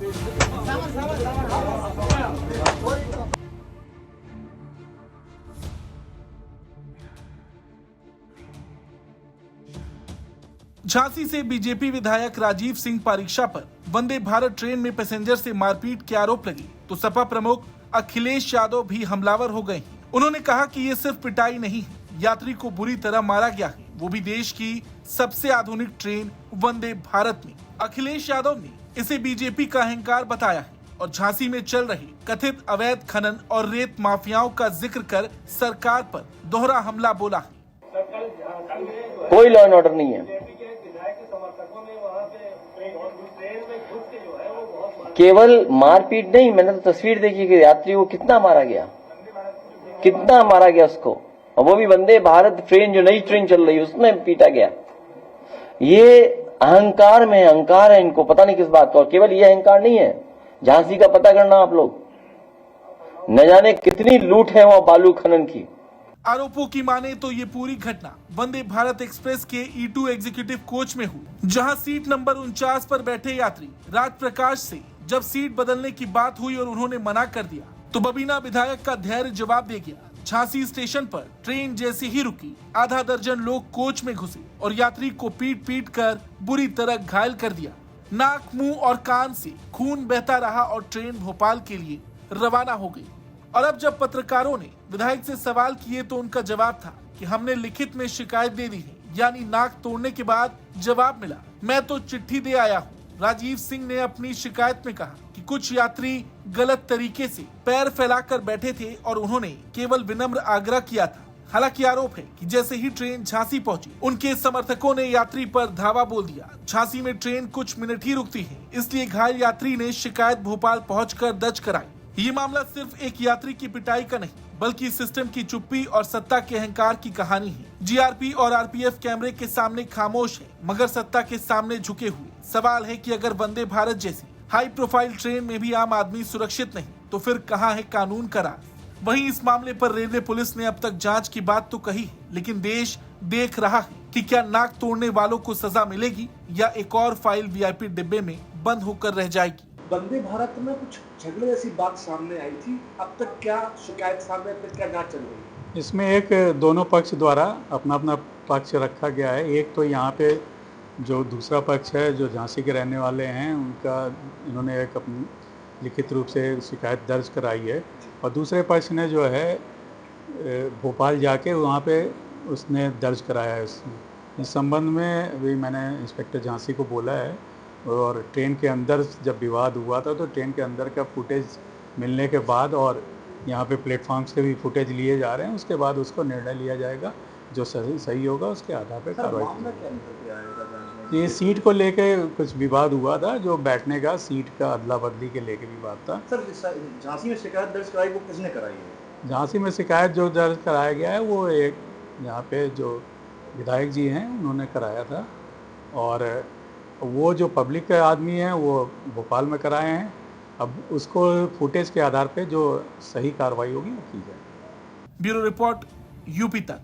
झांसी से बीजेपी विधायक राजीव सिंह परीक्षा पर वंदे भारत ट्रेन में पैसेंजर से मारपीट के आरोप लगे तो सपा प्रमुख अखिलेश यादव भी हमलावर हो गए। उन्होंने कहा कि ये सिर्फ पिटाई नहीं है, यात्री को बुरी तरह मारा गया है, वो भी देश की सबसे आधुनिक ट्रेन वंदे भारत में। अखिलेश यादव ने इसे बीजेपी का अहंकार बताया है और झांसी में चल रहे कथित अवैध खनन और रेत माफियाओं का जिक्र कर सरकार पर दोहरा हमला बोला है। कोई लॉ एंड ऑर्डर नहीं है, केवल मारपीट नहीं। मैंने तो तस्वीर देखी कि यात्री को कितना मारा गया उसको, और वो भी वंदे भारत ट्रेन, जो नई ट्रेन चल रही है उसमें पीटा गया। ये अहंकार में अहंकार है इनको, पता नहीं किस बात का। और केवल ये अहंकार नहीं है, झांसी का पता करना आप लोग, न जाने कितनी लूट है वहां बालू खनन की। आरोपों की माने तो ये पूरी घटना वंदे भारत एक्सप्रेस के E2 एग्जीक्यूटिव कोच में हुई, जहां सीट नंबर 49 पर बैठे यात्री राज प्रकाश से जब सीट बदलने की बात हुई और उन्होंने मना कर दिया तो बबीना विधायक का धैर्य जवाब दे गया। झांसी स्टेशन पर ट्रेन जैसे ही रुकी, आधा दर्जन लोग कोच में घुसे और यात्री को पीट कर बुरी तरह घायल कर दिया। नाक, मुंह और कान से खून बहता रहा और ट्रेन भोपाल के लिए रवाना हो गई। और अब जब पत्रकारों ने विधायक से सवाल किए तो उनका जवाब था कि हमने लिखित में शिकायत दे दी है, यानी नाक तोड़ने के बाद जवाब मिला, मैं तो चिट्ठी दे आया हूँ। राजीव सिंह ने अपनी शिकायत में कहा कि कुछ यात्री गलत तरीके से पैर फैलाकर बैठे थे और उन्होंने केवल विनम्र आग्रह किया था। हालांकि आरोप है कि जैसे ही ट्रेन झांसी पहुंची, उनके समर्थकों ने यात्री पर धावा बोल दिया। झांसी में ट्रेन कुछ मिनट ही रुकती है, इसलिए घायल यात्री ने शिकायत भोपाल पहुंचकर दर्ज कराई। ये मामला सिर्फ एक यात्री की पिटाई का नहीं, बल्कि सिस्टम की चुप्पी और सत्ता के अहंकार की कहानी है। जीआरपी और आरपीएफ कैमरे के सामने खामोश है, मगर सत्ता के सामने झुके हुए। सवाल है कि अगर वंदे भारत जैसी हाई प्रोफाइल ट्रेन में भी आम आदमी सुरक्षित नहीं, तो फिर कहाँ है कानून का राज। वहीं इस मामले पर रेलवे पुलिस ने अब तक जांच की बात तो कही है, लेकिन देश देख रहा है कि क्या नाक तोड़ने वालों को सजा मिलेगी या एक और फाइल वीआईपी डिब्बे में बंद होकर रह जाएगी। वंदे भारत में कुछ झगड़े जैसी बात सामने आई थी, अब तक क्या शिकायत सामने, अब तक क्या जांच चल रही है? इसमें एक दोनों पक्ष द्वारा अपना अपना पक्ष रखा गया है। एक तो यहाँ पे जो दूसरा पक्ष है, जो झांसी के रहने वाले हैं, उनका इन्होंने एक अपनी लिखित रूप से शिकायत दर्ज कराई है, और दूसरे पक्ष ने जो है भोपाल जाके वहाँ पे उसने दर्ज कराया है। इस संबंध में भी मैंने इंस्पेक्टर झांसी को बोला है, और ट्रेन के अंदर जब विवाद हुआ था तो ट्रेन के अंदर का फुटेज मिलने के बाद और यहाँ पे प्लेटफॉर्म से भी फुटेज लिए जा रहे हैं, उसके बाद उसको निर्णय लिया जाएगा, जो सही होगा उसके आधार पर कार्रवाई की। ये सीट को लेके कुछ विवाद हुआ था, जो बैठने का सीट का अदला बदली के लेके विवाद था। सर, झांसी में शिकायत दर्ज कराई, वो किसने कराई है? झांसी में शिकायत जो दर्ज कराया गया है वो एक यहाँ पे जो विधायक जी हैं उन्होंने कराया था, और वो जो पब्लिक के आदमी हैं वो भोपाल में कराए हैं। अब उसको फुटेज के आधार पे जो सही कार्रवाई होगी वो की जाएगी। ब्यूरो रिपोर्ट, यूपी तक।